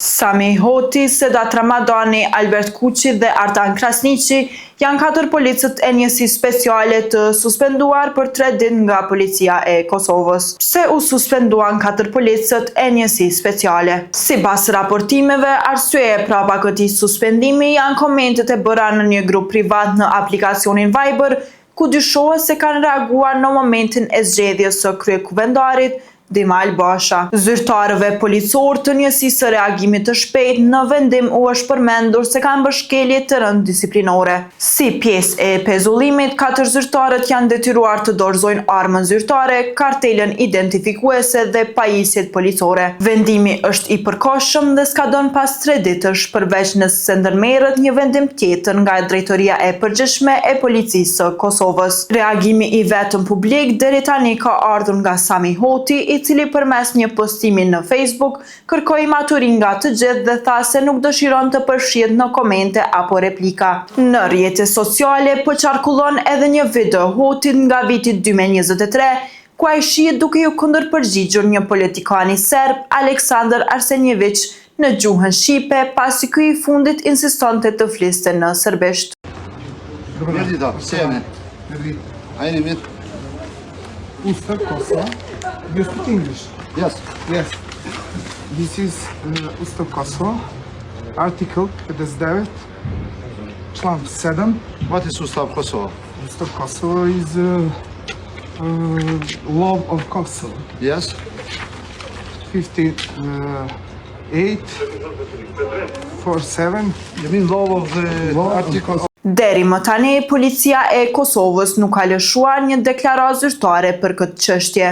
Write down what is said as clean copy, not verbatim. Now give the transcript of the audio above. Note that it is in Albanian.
Sami Hoti, Sedat Ramadani, Albert Kuqi dhe Artan Krasniqi janë 4 policët e njësisë speciale të suspenduar për 3 ditë nga policia e Kosovës. Pse u suspenduan 4 policët e njësisë speciale? Sipas raportimeve, arsyeja prapa këtij suspendimi janë komentet e bëra në një grup privat në aplikacionin Viber, ku dyshohet se kanë reaguar në momentin e zgjedhjes së kryekuvendarit Dima Albasha. Zyrtarëve policor të njësisë së reagimit të shpejtë në vendim u është përmendur se kanë bërë shkelje të rënd disiplinore. Si pjesë e pezullimit, 4 zyrtarët janë detyruar të dorëzojnë armën zyrtare, kartelën identifikuese dhe pajisjet policore. Vendimi është i përkohshëm dhe s'ka dhënë pas 3 ditësh, përveç nëse ndërmerret një vendim tjetër nga Drejtoria e Përgjithshme e Policisë së Kosovës. Reagimi i vetëm publik deri tani ka ardhur nga Sami Hoti, i cili përmes një postimi në Facebook kërkoi maturin nga të gjithë dhe tha se nuk dëshiron të përfshihet në komente apo replika. Në rrjetet sociale po qarkullon edhe një video Hotit nga viti 2023, ku ai shihet duke ju kundërpërgjigjur një politikani serb, Aleksandar Arsenjević, në gjuhën shqipe, pasi ky i fundit insistonte të fliste në serbisht. Ustav Kosova. You speak English? Yes. Yes. This is Ustav Kosova. Article 59, član 7. What is Ustav Kosovo? Ustav Kosova is law of Kosovo. Yes. 58, 47. You mean law of the article? Deri më tani, policia e Kosovës nuk ka lëshuar një deklaratë zyrtare për këtë çështje.